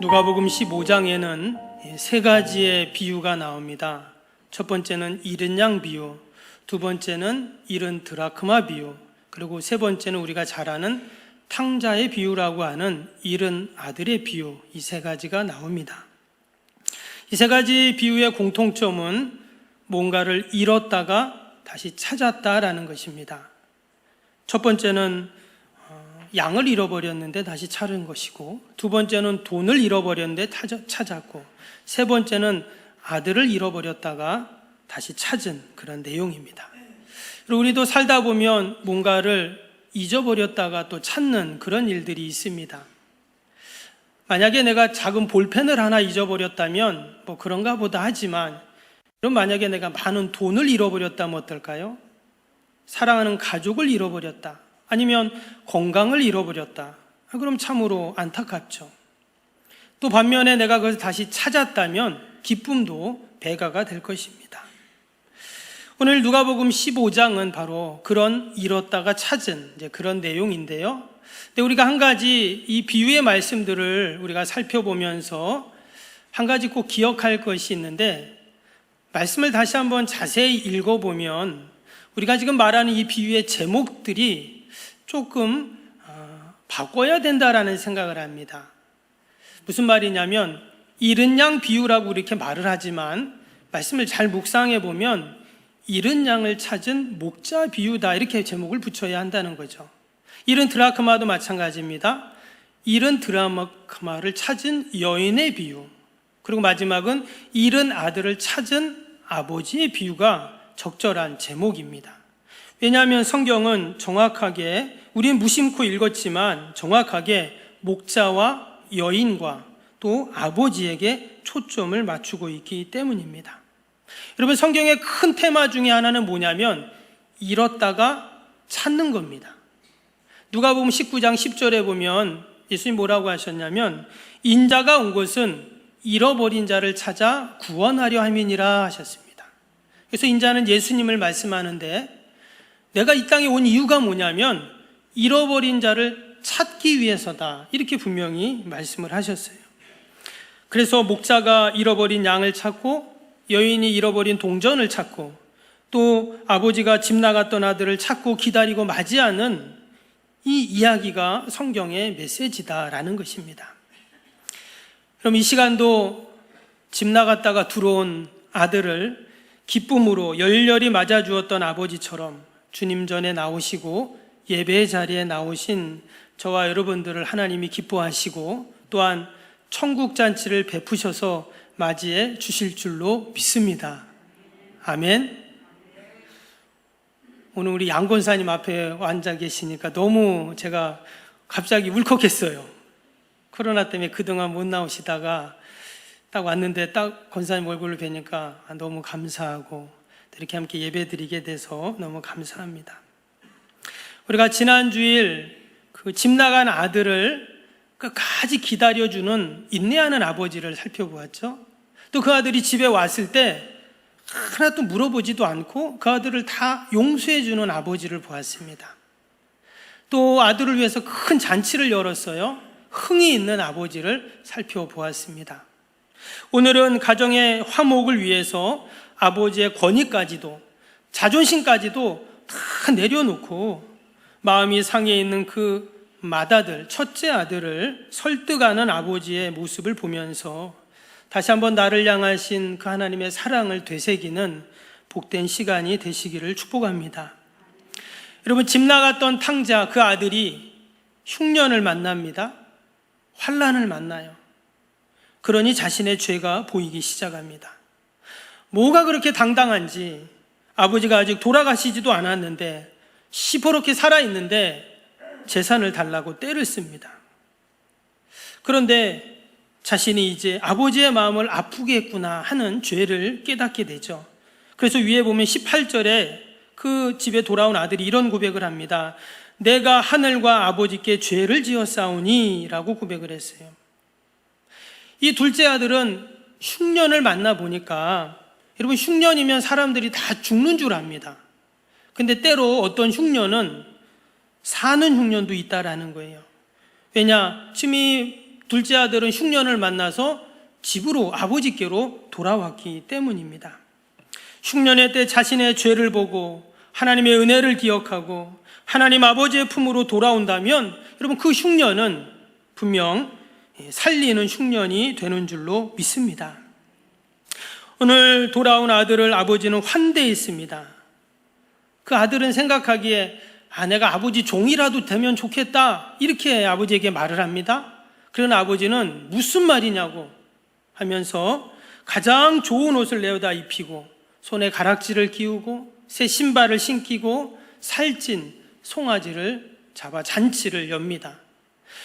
누가복음 15장에는 세 가지의 비유가 나옵니다. 첫 번째는 잃은 양 비유, 두 번째는 잃은 드라크마 비유, 그리고 세 번째는 우리가 잘 아는 탕자의 비유라고 하는 잃은 아들의 비유, 이 세 가지가 나옵니다. 이 세 가지 비유의 공통점은 뭔가를 잃었다가 다시 찾았다라는 것입니다. 첫 번째는 양을 잃어버렸는데 다시 찾은 것이고, 두 번째는 돈을 잃어버렸는데 찾았고, 세 번째는 아들을 잃어버렸다가 다시 찾은 그런 내용입니다. 그리고 우리도 살다 보면 뭔가를 잊어버렸다가 또 찾는 그런 일들이 있습니다. 만약에 내가 작은 볼펜을 하나 잊어버렸다면 뭐 그런가 보다 하지만, 그럼 만약에 내가 많은 돈을 잃어버렸다면 어떨까요? 사랑하는 가족을 잃어버렸다, 아니면 건강을 잃어버렸다, 그럼 참으로 안타깝죠. 또 반면에 내가 그것을 다시 찾았다면 기쁨도 배가가 될 것입니다. 오늘 누가복음 15장은 바로 그런 잃었다가 찾은 그런 내용인데요. 근데 우리가 한 가지 이 비유의 말씀들을 우리가 살펴보면서 한 가지 꼭 기억할 것이 있는데, 말씀을 다시 한번 자세히 읽어보면 우리가 지금 말하는 이 비유의 제목들이 조금 바꿔야 된다라는 생각을 합니다. 무슨 말이냐면, 잃은 양 비유라고 이렇게 말을 하지만 말씀을 잘 묵상해 보면 잃은 양을 찾은 목자 비유다, 이렇게 제목을 붙여야 한다는 거죠. 잃은 드라크마도 마찬가지입니다. 잃은 드라크마를 찾은 여인의 비유, 그리고 마지막은 잃은 아들을 찾은 아버지의 비유가 적절한 제목입니다. 왜냐하면 성경은 정확하게, 우리는 무심코 읽었지만 정확하게 목자와 여인과 또 아버지에게 초점을 맞추고 있기 때문입니다. 여러분, 성경의 큰 테마 중에 하나는 뭐냐면 잃었다가 찾는 겁니다. 누가복음 19장 10절에 보면 예수님 뭐라고 하셨냐면, 인자가 온 것은 잃어버린 자를 찾아 구원하려 함이니라 하셨습니다. 그래서 인자는 예수님을 말씀하는데, 내가 이 땅에 온 이유가 뭐냐면 잃어버린 자를 찾기 위해서다, 이렇게 분명히 말씀을 하셨어요. 그래서 목자가 잃어버린 양을 찾고, 여인이 잃어버린 동전을 찾고, 또 아버지가 집 나갔던 아들을 찾고 기다리고 맞이하는 이 이야기가 성경의 메시지다라는 것입니다. 그럼 이 시간도 집 나갔다가 들어온 아들을 기쁨으로 열렬히 맞아주었던 아버지처럼 주님 전에 나오시고 예배의 자리에 나오신 저와 여러분들을 하나님이 기뻐하시고 또한 천국 잔치를 베푸셔서 맞이해 주실 줄로 믿습니다. 아멘. 오늘 우리 양 권사님 앞에 앉아 계시니까 너무 제가 갑자기 울컥했어요. 코로나 때문에 그동안 못 나오시다가 딱 왔는데 딱 권사님 얼굴을 뵈니까 너무 감사하고, 이렇게 함께 예배드리게 돼서 너무 감사합니다. 우리가 지난 주일 그 집 나간 아들을 끝까지 기다려주는 인내하는 아버지를 살펴보았죠. 또 그 아들이 집에 왔을 때 하나도 물어보지도 않고 그 아들을 다 용서해주는 아버지를 보았습니다. 또 아들을 위해서 큰 잔치를 열었어요. 흥이 있는 아버지를 살펴보았습니다. 오늘은 가정의 화목을 위해서 아버지의 권위까지도, 자존심까지도 다 내려놓고 마음이 상해 있는 그 맏아들, 첫째 아들을 설득하는 아버지의 모습을 보면서 다시 한번 나를 향하신 그 하나님의 사랑을 되새기는 복된 시간이 되시기를 축복합니다. 여러분, 집 나갔던 탕자 그 아들이 흉년을 만납니다. 환난을 만나요. 그러니 자신의 죄가 보이기 시작합니다. 뭐가 그렇게 당당한지, 아버지가 아직 돌아가시지도 않았는데 시퍼렇게 살아있는데 재산을 달라고 떼를 씁니다. 그런데 자신이 이제 아버지의 마음을 아프게 했구나 하는 죄를 깨닫게 되죠. 그래서 위에 보면 18절에 그 집에 돌아온 아들이 이런 고백을 합니다. 내가 하늘과 아버지께 죄를 지었사오니 라고 고백을 했어요. 이 둘째 아들은 흉년을 만나보니까, 여러분, 흉년이면 사람들이 다 죽는 줄 압니다. 근데 때로 어떤 흉년은 사는 흉년도 있다라는 거예요. 왜냐? 지금 이 둘째 아들은 흉년을 만나서 집으로 아버지께로 돌아왔기 때문입니다. 흉년의 때 자신의 죄를 보고 하나님의 은혜를 기억하고 하나님 아버지의 품으로 돌아온다면 여러분 그 흉년은 분명 살리는 흉년이 되는 줄로 믿습니다. 오늘 돌아온 아들을 아버지는 환대했습니다. 그 아들은 생각하기에 내가 아버지 종이라도 되면 좋겠다 이렇게 아버지에게 말을 합니다. 그러나 아버지는 무슨 말이냐고 하면서 가장 좋은 옷을 내어다 입히고 손에 가락지를 끼우고 새 신발을 신기고 살찐 송아지를 잡아 잔치를 엽니다.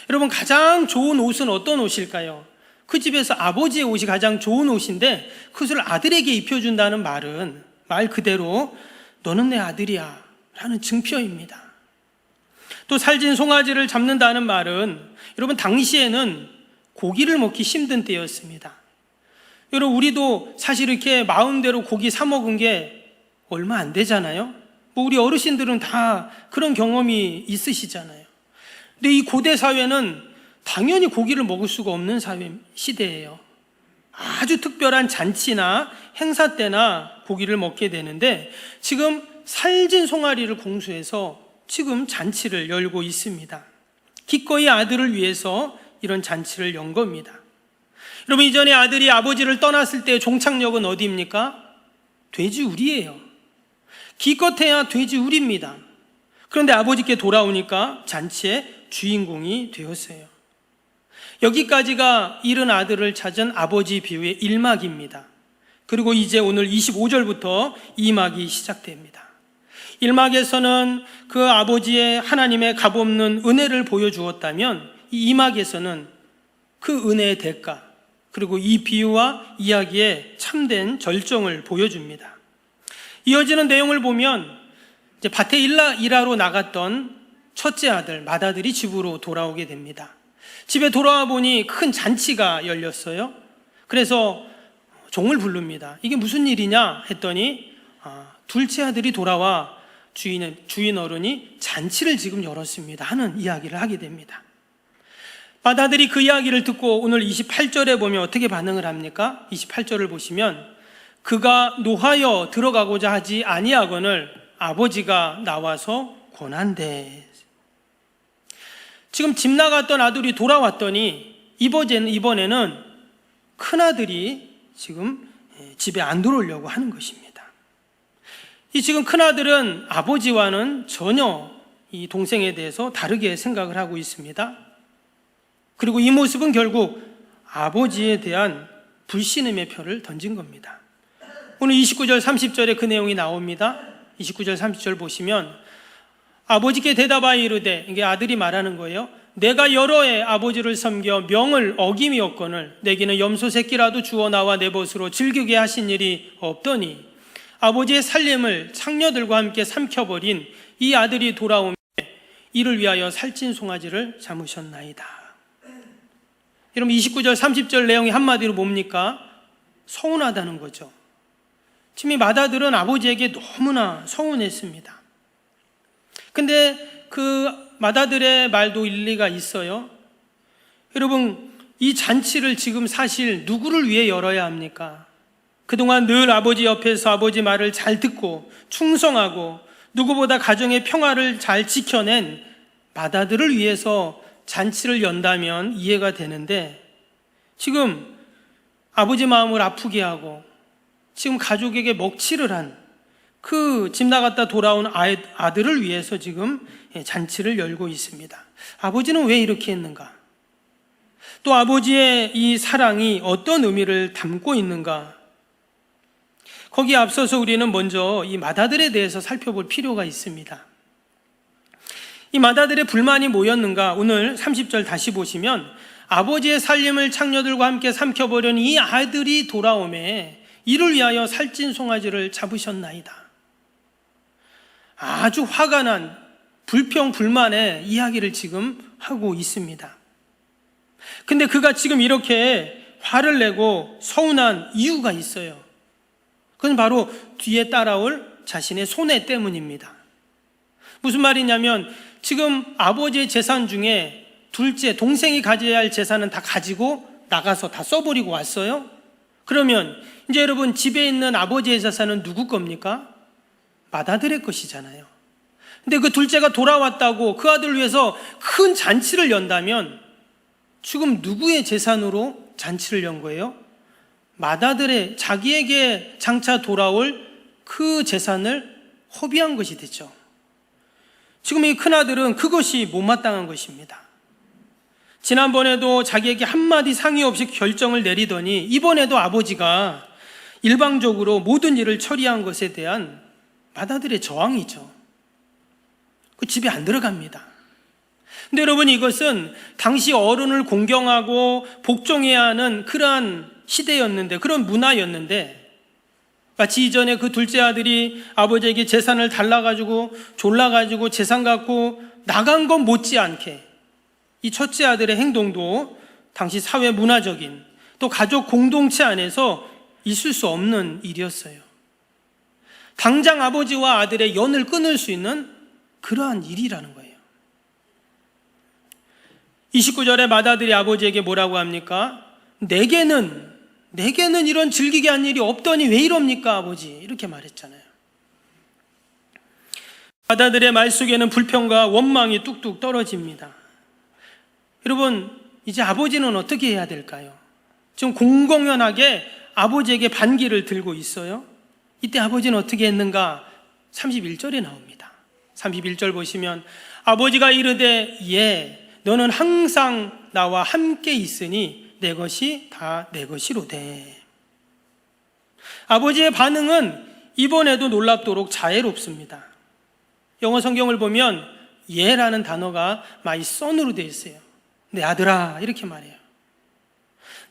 여러분 가장 좋은 옷은 어떤 옷일까요? 그 집에서 아버지의 옷이 가장 좋은 옷인데 그것을 아들에게 입혀준다는 말은 말 그대로 너는 내 아들이야 라는 증표입니다. 또 살찐 송아지를 잡는다는 말은 여러분 당시에는 고기를 먹기 힘든 때였습니다. 여러분 우리도 사실 이렇게 마음대로 고기 사 먹은 게 얼마 안 되잖아요. 우리 어르신들은 다 그런 경험이 있으시잖아요. 근데 이 고대 사회는 당연히 고기를 먹을 수가 없는 시대예요. 아주 특별한 잔치나 행사 때나 고기를 먹게 되는데 지금 살찐 송아리를 공수해서 지금 잔치를 열고 있습니다. 기꺼이 아들을 위해서 이런 잔치를 연 겁니다. 여러분 이전에 아들이 아버지를 떠났을 때 종착역은 어디입니까? 돼지우리예요. 기껏해야 돼지우리입니다. 그런데 아버지께 돌아오니까 잔치의 주인공이 되었어요. 여기까지가 잃은 아들을 찾은 아버지 비유의 1막입니다. 그리고 이제 오늘 25절부터 2막이 시작됩니다. 1막에서는 그 아버지의 하나님의 값없는 은혜를 보여주었다면 이 2막에서는 그 은혜의 대가 그리고 이 비유와 이야기의 참된 절정을 보여줍니다. 이어지는 내용을 보면 이제 밭에 일하러 나갔던 첫째 아들 맏아들이 집으로 돌아오게 됩니다. 집에 돌아와 보니 큰 잔치가 열렸어요. 그래서 종을 부릅니다. 이게 무슨 일이냐 했더니 둘째 아들이 돌아와 주인 어른이 잔치를 지금 열었습니다 하는 이야기를 하게 됩니다. 맏아들이 그 이야기를 듣고 오늘 28절에 보면 어떻게 반응을 합니까? 28절을 보시면 그가 노하여 들어가고자 하지 아니하거늘 아버지가 나와서 권한대. 지금 집 나갔던 아들이 돌아왔더니 이번에는 큰아들이 지금 집에 안 들어오려고 하는 것입니다. 이 지금 큰아들은 아버지와는 전혀 이 동생에 대해서 다르게 생각을 하고 있습니다. 그리고 이 모습은 결국 아버지에 대한 불신임의 표를 던진 겁니다. 오늘 29절 30절에 그 내용이 나옵니다. 29절 30절 보시면 아버지께 대답하여 이르되, 이게 아들이 말하는 거예요. 내가 여러 해 아버지를 섬겨 명을 어김이었거늘 내게는 염소 새끼라도 주어 나와 내 벗으로 즐기게 하신 일이 없더니 아버지의 살림을 창녀들과 함께 삼켜버린 이 아들이 돌아오며 이를 위하여 살찐 송아지를 잡으셨나이다. 여러분 29절 30절 내용이 한마디로 뭡니까? 서운하다는 거죠. 지금 이 맏아들은 아버지에게 너무나 서운했습니다. 근데 그 맏아들의 말도 일리가 있어요. 여러분 이 잔치를 지금 사실 누구를 위해 열어야 합니까? 그동안 늘 아버지 옆에서 아버지 말을 잘 듣고 충성하고 누구보다 가정의 평화를 잘 지켜낸 맏아들을 위해서 잔치를 연다면 이해가 되는데 지금 아버지 마음을 아프게 하고 지금 가족에게 먹칠을 한 그 집 나갔다 돌아온 아들을 위해서 지금 잔치를 열고 있습니다. 아버지는 왜 이렇게 했는가? 또 아버지의 이 사랑이 어떤 의미를 담고 있는가? 거기에 앞서서 우리는 먼저 이 맏아들에 대해서 살펴볼 필요가 있습니다. 이 맏아들의 불만이 뭐였는가? 오늘 30절 다시 보시면 아버지의 살림을 창녀들과 함께 삼켜버린 이 아들이 돌아오매 이를 위하여 살찐 송아지를 잡으셨나이다. 아주 화가 난 불평 불만의 이야기를 지금 하고 있습니다. 근데 그가 지금 이렇게 화를 내고 서운한 이유가 있어요. 그건 바로 뒤에 따라올 자신의 손해 때문입니다. 무슨 말이냐면 지금 아버지의 재산 중에 둘째, 동생이 가져야 할 재산은 다 가지고 나가서 다 써버리고 왔어요? 그러면 이제 여러분, 집에 있는 아버지의 재산은 누구 겁니까? 맏아들의 것이잖아요. 근데 그 둘째가 돌아왔다고 그 아들을 위해서 큰 잔치를 연다면 지금 누구의 재산으로 잔치를 연 거예요? 맏아들의, 자기에게 장차 돌아올 그 재산을 허비한 것이 되죠. 지금 이 큰아들은 그것이 못마땅한 것입니다. 지난번에도 자기에게 한마디 상의 없이 결정을 내리더니 이번에도 아버지가 일방적으로 모든 일을 처리한 것에 대한 맏아들의 저항이죠. 그 집에 안 들어갑니다. 근데 여러분, 이것은 당시 어른을 공경하고 복종해야 하는 그러한 시대였는데, 그런 문화였는데, 마치 이전에 그 둘째 아들이 아버지에게 재산을 달라가지고 졸라가지고 재산 갖고 나간 것 못지않게 이 첫째 아들의 행동도 당시 사회 문화적인, 또 가족 공동체 안에서 있을 수 없는 일이었어요. 당장 아버지와 아들의 연을 끊을 수 있는 그러한 일이라는 거예요. 29절에 맏아들이 아버지에게 뭐라고 합니까? 내게는 이런 즐기게 한 일이 없더니 왜 이럽니까 아버지? 이렇게 말했잖아요. 맏아들의 말 속에는 불평과 원망이 뚝뚝 떨어집니다. 여러분, 이제 아버지는 어떻게 해야 될까요? 지금 공공연하게 아버지에게 반기를 들고 있어요. 이때 아버지는 어떻게 했는가? 31절에 나옵니다. 31절 보시면 아버지가 이르되 예, 너는 항상 나와 함께 있으니 내 것이 다 내 것이로되. 아버지의 반응은 이번에도 놀랍도록 자애롭습니다. 영어 성경을 보면 예라는 단어가 my son으로 되어 있어요. 내 아들아, 이렇게 말해요.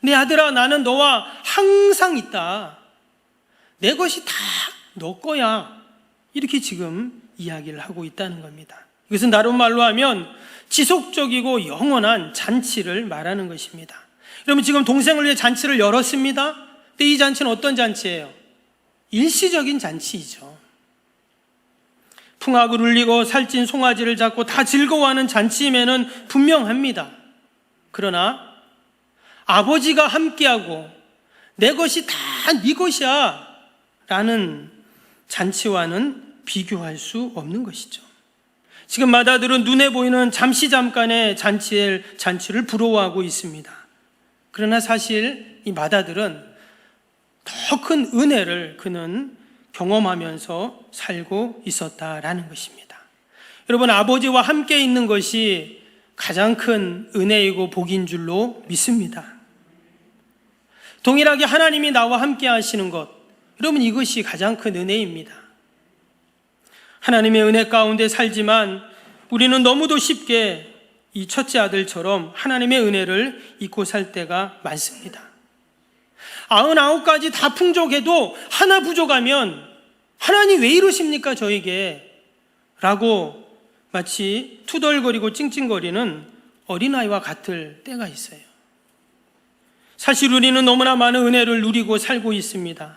내 아들아, 나는 너와 항상 있다. 내 것이 다 너 거야. 이렇게 지금 이야기를 하고 있다는 겁니다. 이것은 다른 말로 하면 지속적이고 영원한 잔치를 말하는 것입니다. 여러분, 지금 동생을 위해 잔치를 열었습니다. 근데 이 잔치는 어떤 잔치예요? 일시적인 잔치이죠. 풍악을 울리고 살찐 송아지를 잡고 다 즐거워하는 잔치임에는 분명합니다. 그러나 아버지가 함께하고 내 것이 다 네 것이야 라는 잔치와는 비교할 수 없는 것이죠. 지금 맏아들은 눈에 보이는 잠깐의 잔치를 부러워하고 있습니다. 그러나 사실 이 맏아들은 더 큰 은혜를 그는 경험하면서 살고 있었다라는 것입니다. 여러분, 아버지와 함께 있는 것이 가장 큰 은혜이고 복인 줄로 믿습니다. 동일하게 하나님이 나와 함께 하시는 것, 여러분, 이것이 가장 큰 은혜입니다. 하나님의 은혜 가운데 살지만 우리는 너무도 쉽게 이 첫째 아들처럼 하나님의 은혜를 잊고 살 때가 많습니다. 99가지 다 풍족해도 하나 부족하면 하나님 왜 이러십니까 저에게? 라고 마치 투덜거리고 찡찡거리는 어린아이와 같을 때가 있어요. 사실 우리는 너무나 많은 은혜를 누리고 살고 있습니다.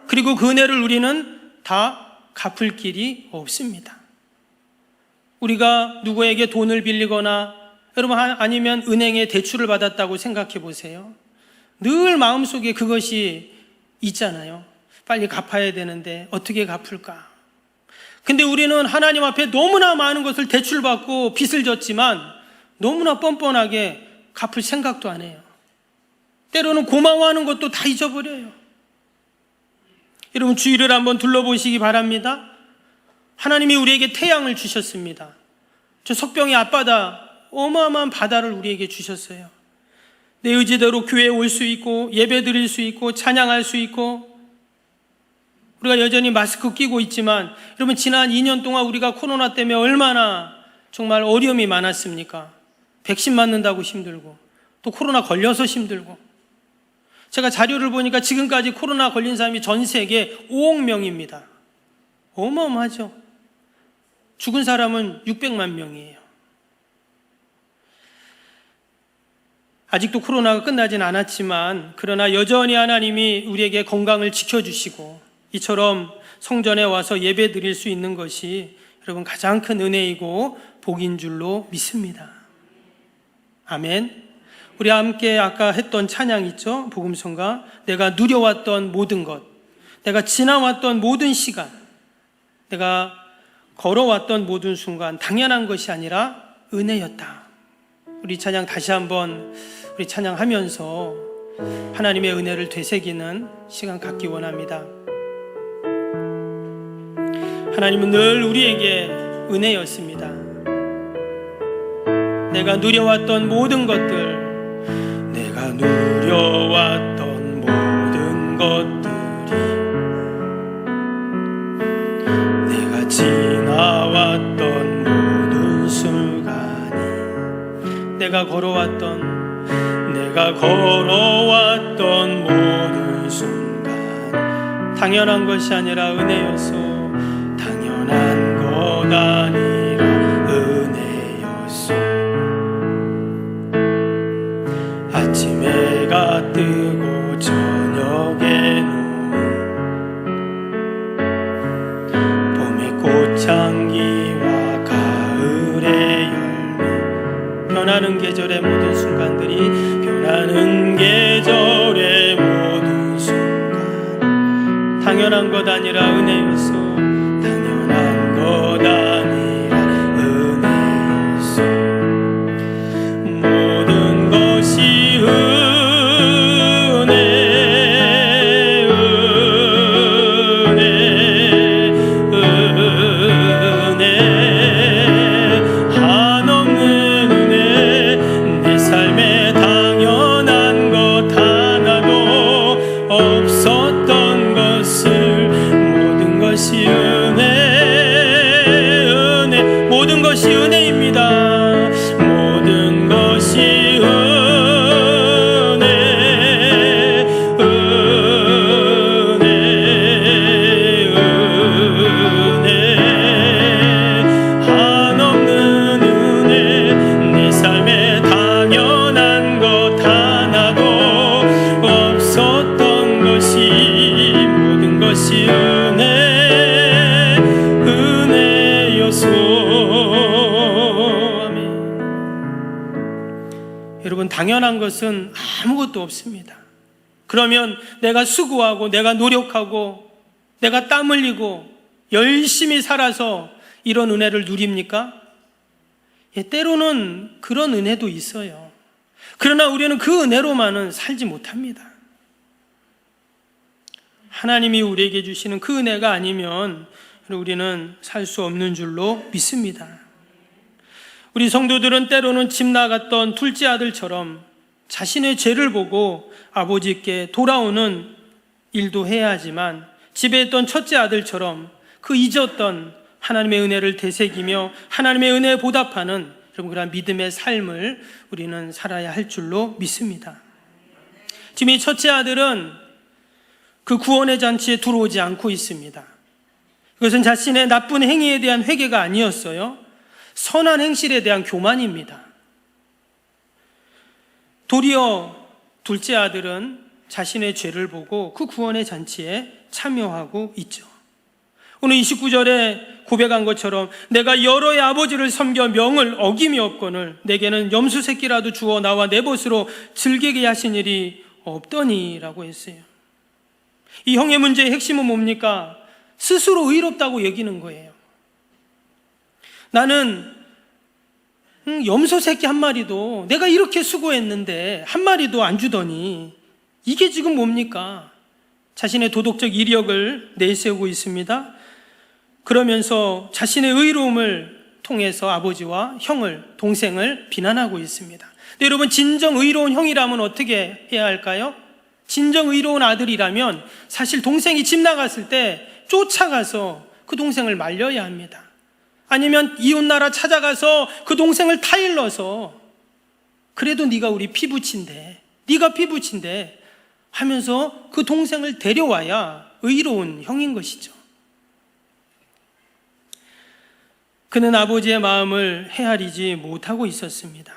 그리고 그 은혜를 우리는 다 갚을 길이 없습니다. 우리가 누구에게 돈을 빌리거나 여러분 아니면 은행에 대출을 받았다고 생각해 보세요. 늘 마음속에 그것이 있잖아요. 빨리 갚아야 되는데 어떻게 갚을까? 근데 우리는 하나님 앞에 너무나 많은 것을 대출받고 빚을 졌지만 너무나 뻔뻔하게 갚을 생각도 안 해요. 때로는 고마워하는 것도 다 잊어버려요. 여러분, 주위를 한번 둘러보시기 바랍니다. 하나님이 우리에게 태양을 주셨습니다. 저 석병의 앞바다, 어마어마한 바다를 우리에게 주셨어요. 내 의지대로 교회에 올 수 있고 예배 드릴 수 있고 찬양할 수 있고 우리가 여전히 마스크 끼고 있지만 여러분, 지난 2년 동안 우리가 코로나 때문에 얼마나 정말 어려움이 많았습니까? 백신 맞는다고 힘들고 또 코로나 걸려서 힘들고. 제가 자료를 보니까 지금까지 코로나 걸린 사람이 전 세계 5억 명입니다. 어마어마하죠. 죽은 사람은 600만 명이에요. 아직도 코로나가 끝나진 않았지만 그러나 여전히 하나님이 우리에게 건강을 지켜주시고 이처럼 성전에 와서 예배 드릴 수 있는 것이 여러분 가장 큰 은혜이고 복인 줄로 믿습니다. 아멘. 우리 함께 아까 했던 찬양 있죠? 복음성가. 내가 누려왔던 모든 것, 내가 지나왔던 모든 시간, 내가 걸어왔던 모든 순간 당연한 것이 아니라 은혜였다. 우리 찬양 다시 한번 우리 찬양하면서 하나님의 은혜를 되새기는 시간 갖기 원합니다. 하나님은 늘 우리에게 은혜였습니다. 내가 누려왔던 모든 것들, 내가 누려왔던 모든 것들이, 내가 지나왔던 모든 순간이, 내가 걸어왔던 모든 순간 당연한 것이 아니라 은혜였소. 당연한 것 아니라 은혜였소. 아침 해가 뜨고 저녁에 노을, 봄의 꽃향기와 가을의 열매, 변하는 계절의 모든 순간들이, 변하는 계절의 모든 순간 당연한 것 아니라 은혜였소. 당연한 것 아니라 은혜였소. 모든 것이 은혜, 한없는 은혜. 내 삶에 당연한 것 하나도 없었던 것을, 모든 것이 은혜, 모든 것이 은혜입니다. 모든 것이 은혜, 한없는 은혜. 내 삶에 당연한 것 하나도 없었던 것이, 모든 것이 은혜였소. 아멘. 여러분, 당연한 것은 아무것도 없습니다. 그러면 내가 수고하고 내가 노력하고 내가 땀 흘리고 열심히 살아서 이런 은혜를 누립니까? 때로는 그런 은혜도 있어요. 그러나 우리는 그 은혜로만은 살지 못합니다. 하나님이 우리에게 주시는 그 은혜가 아니면 우리는 살 수 없는 줄로 믿습니다. 우리 성도들은 때로는 집 나갔던 둘째 아들처럼 자신의 죄를 보고 아버지께 돌아오는 일도 해야 하지만, 집에 있던 첫째 아들처럼 그 잊었던 하나님의 은혜를 되새기며 하나님의 은혜에 보답하는 그런 믿음의 삶을 우리는 살아야 할 줄로 믿습니다. 지금 이 첫째 아들은 그 구원의 잔치에 들어오지 않고 있습니다. 그것은 자신의 나쁜 행위에 대한 회개가 아니었어요. 선한 행실에 대한 교만입니다. 도리어 둘째 아들은 자신의 죄를 보고 그 구원의 잔치에 참여하고 있죠. 오늘 29절에 고백한 것처럼 내가 여러의 아버지를 섬겨 명을 어김이었거늘 내게는 염소 새끼라도 주어 나와 내 벗으로 즐기게 하신 일이 없더니라고 했어요. 이 형의 문제의 핵심은 뭡니까? 스스로 의롭다고 여기는 거예요. 나는 염소 새끼 한 마리도 내가 이렇게 수고했는데 한 마리도 안 주더니 이게 지금 뭡니까? 자신의 도덕적 이력을 내세우고 있습니다. 그러면서 자신의 의로움을 통해서 아버지와 형을, 동생을 비난하고 있습니다. 근데 여러분, 진정 의로운 형이라면 어떻게 해야 할까요? 진정 의로운 아들이라면 사실 동생이 집 나갔을 때 쫓아가서 그 동생을 말려야 합니다. 아니면 이웃나라 찾아가서 그 동생을 타일러서 그래도 네가 우리 피부친데, 네가 피부친데 하면서 그 동생을 데려와야 의로운 형인 것이죠. 그는 아버지의 마음을 헤아리지 못하고 있었습니다.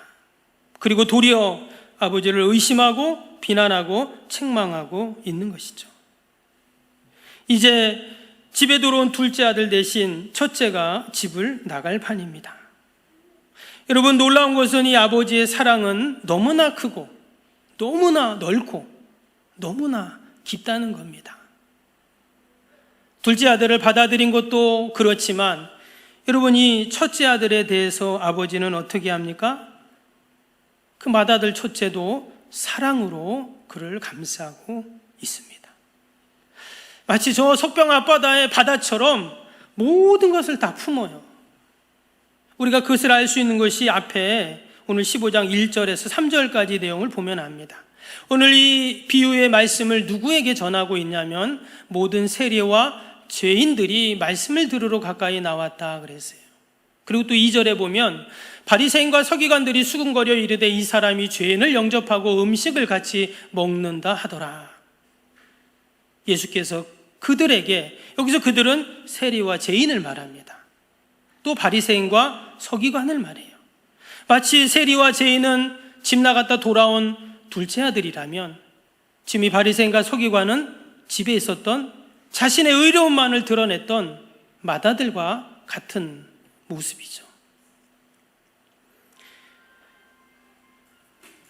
그리고 도리어 아버지를 의심하고 비난하고 책망하고 있는 것이죠. 이제 집에 들어온 둘째 아들 대신 첫째가 집을 나갈 판입니다. 여러분, 놀라운 것은 이 아버지의 사랑은 너무나 크고 너무나 넓고 너무나 깊다는 겁니다. 둘째 아들을 받아들인 것도 그렇지만 여러분, 이 첫째 아들에 대해서 아버지는 어떻게 합니까? 그 맏아들 첫째도 사랑으로 그를 감싸고 있습니다. 마치 저 석병 앞바다의 바다처럼 모든 것을 다 품어요. 우리가 그것을 알 수 있는 것이 앞에 오늘 15장 1절에서 3절까지 내용을 보면 압니다. 오늘 이 비유의 말씀을 누구에게 전하고 있냐면 모든 세리와 죄인들이 말씀을 들으러 가까이 나왔다 그랬어요. 그리고 또 2절에 보면 바리새인과 서기관들이 수군거려 이르되 이 사람이 죄인을 영접하고 음식을 같이 먹는다 하더라. 예수께서 그들에게, 여기서 그들은 세리와 죄인을 말합니다. 또 바리새인과 서기관을 말해요. 마치 세리와 죄인은 집 나갔다 돌아온 둘째 아들이라면 지금 이 바리새인과 서기관은 집에 있었던 자신의 의로움만을 드러냈던 맏아들과 같은 모습이죠.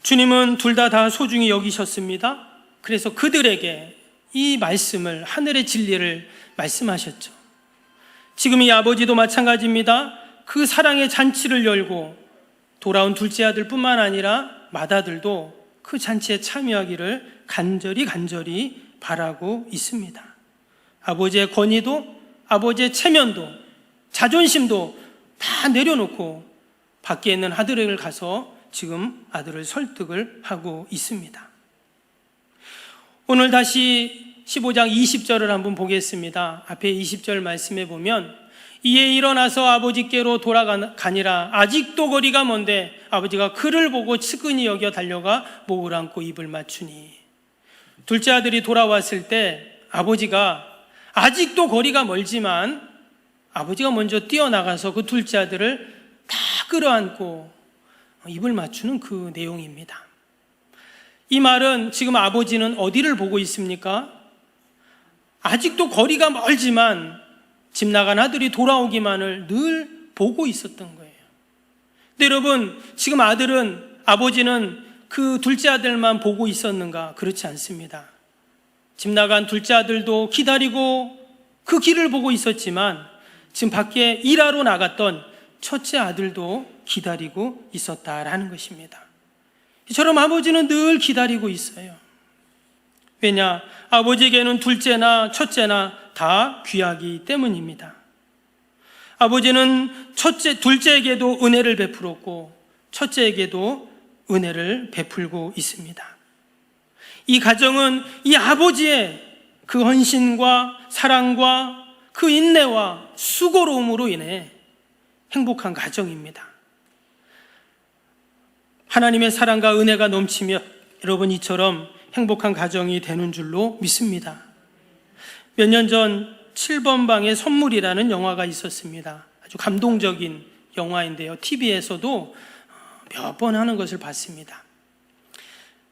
주님은 둘 다 소중히 여기셨습니다. 그래서 그들에게 이 말씀을, 하늘의 진리를 말씀하셨죠. 지금 이 아버지도 마찬가지입니다. 그 사랑의 잔치를 열고 돌아온 둘째 아들뿐만 아니라 맏아들도 그 잔치에 참여하기를 간절히 바라고 있습니다. 아버지의 권위도, 아버지의 체면도, 자존심도 다 내려놓고 밖에 있는 아들에게 가서 지금 아들을 설득을 하고 있습니다. 오늘 다시 15장 20절을 한번 보겠습니다. 앞에 20절 말씀에 보면 이에 일어나서 아버지께로 돌아가니라. 아직도 거리가 먼데 아버지가 그를 보고 측은히 여겨 달려가 목을 안고 입을 맞추니. 둘째 아들이 돌아왔을 때 아버지가 아직도 거리가 멀지만 아버지가 먼저 뛰어나가서 그 둘째 아들을 다 끌어안고 입을 맞추는 그 내용입니다. 이 말은 지금 아버지는 어디를 보고 있습니까? 아직도 거리가 멀지만 집 나간 아들이 돌아오기만을 늘 보고 있었던 거예요. 근데 여러분, 지금 아버지는 그 둘째 아들만 보고 있었는가? 그렇지 않습니다. 집 나간 둘째 아들도 기다리고 그 길을 보고 있었지만 지금 밖에 일하러 나갔던 첫째 아들도 기다리고 있었다라는 것입니다. 이처럼 아버지는 늘 기다리고 있어요. 왜냐? 아버지에게는 둘째나 첫째나 다 귀하기 때문입니다. 아버지는 둘째에게도 은혜를 베풀었고 첫째에게도 은혜를 베풀고 있습니다. 이 가정은 이 아버지의 그 헌신과 사랑과 그 인내와 수고로움으로 인해 행복한 가정입니다. 하나님의 사랑과 은혜가 넘치며 여러분 이처럼 행복한 가정이 되는 줄로 믿습니다. 몇 년 전 7번 방의 선물이라는 영화가 있었습니다. 아주 감동적인 영화인데요. TV에서도 몇 번 하는 것을 봤습니다.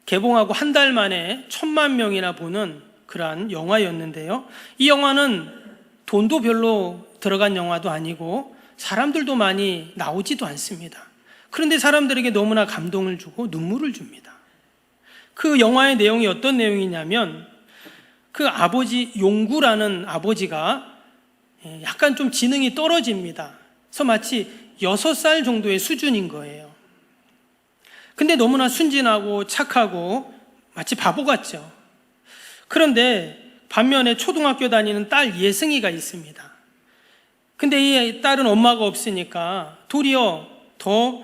개봉하고 한 달 만에 1,000만 명이나 보는 그러한 영화였는데요. 이 영화는 돈도 별로 들어간 영화도 아니고 사람들도 많이 나오지도 않습니다. 그런데 사람들에게 너무나 감동을 주고 눈물을 줍니다. 그 영화의 내용이 어떤 내용이냐면 그 아버지, 용구라는 아버지가 약간 좀 지능이 떨어집니다. 그래서 마치 6살 정도의 수준인 거예요. 근데 너무나 순진하고 착하고 마치 바보 같죠. 그런데 반면에 초등학교 다니는 딸 예승이가 있습니다. 근데 이 딸은 엄마가 없으니까 도리어 더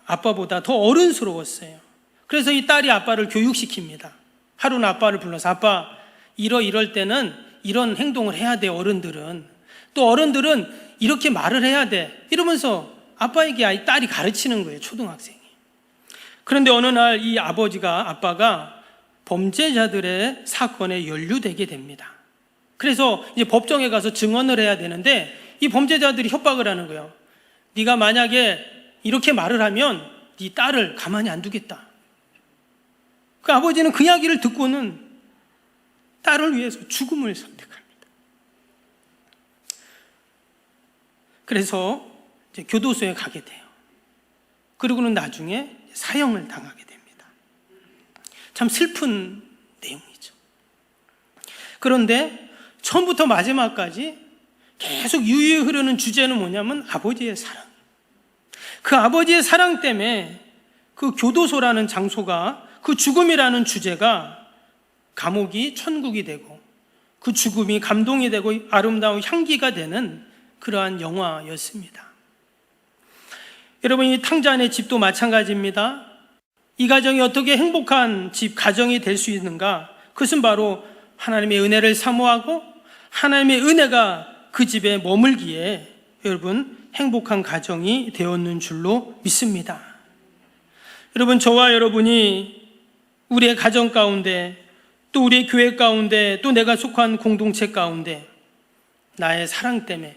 아빠보다 더 어른스러웠어요. 그래서 이 딸이 아빠를 교육시킵니다. 하루는 아빠를 불러서 아빠, 이럴 때는 이런 행동을 해야 돼. 어른들은 또 어른들은 이렇게 말을 해야 돼. 이러면서 아빠에게 딸이 가르치는 거예요. 초등학생이. 그런데 어느 날 이 아빠가 범죄자들의 사건에 연루되게 됩니다. 그래서 이제 법정에 가서 증언을 해야 되는데 이 범죄자들이 협박을 하는 거예요. 네가 만약에 이렇게 말을 하면 네 딸을 가만히 안 두겠다. 그 아버지는 그 이야기를 듣고는 딸을 위해서 죽음을 선택합니다. 그래서 이제 교도소에 가게 돼요. 그리고는 나중에 사형을 당하게 됩니다. 참 슬픈 내용이죠. 그런데 처음부터 마지막까지 계속 유유히 흐르는 주제는 뭐냐면 아버지의 사랑. 그 아버지의 사랑 때문에 그 교도소라는 장소가, 그 죽음이라는 주제가 감옥이 천국이 되고 그 죽음이 감동이 되고 아름다운 향기가 되는 그러한 영화였습니다. 여러분, 이 탕자 안의 집도 마찬가지입니다. 이 가정이 어떻게 행복한 집, 가정이 될 수 있는가? 그것은 바로 하나님의 은혜를 사모하고 하나님의 은혜가 그 집에 머물기에 여러분 행복한 가정이 되었는 줄로 믿습니다. 여러분, 저와 여러분이 우리의 가정 가운데, 또 우리의 교회 가운데, 또 내가 속한 공동체 가운데 나의 사랑 때문에,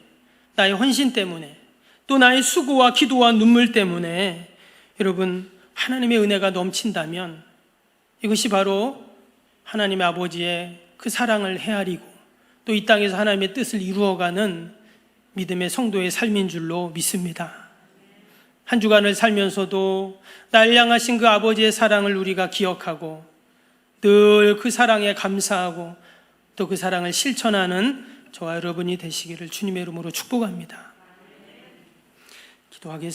나의 헌신 때문에, 또 나의 수고와 기도와 눈물 때문에 여러분 하나님의 은혜가 넘친다면 이것이 바로 하나님의 아버지의 그 사랑을 헤아리고 또 이 땅에서 하나님의 뜻을 이루어가는 믿음의 성도의 삶인 줄로 믿습니다. 한 주간을 살면서도 날 향하신 그 아버지의 사랑을 우리가 기억하고 늘 그 사랑에 감사하고 또 그 사랑을 실천하는 저와 여러분이 되시기를 주님의 이름으로 축복합니다. 기도하겠습니다.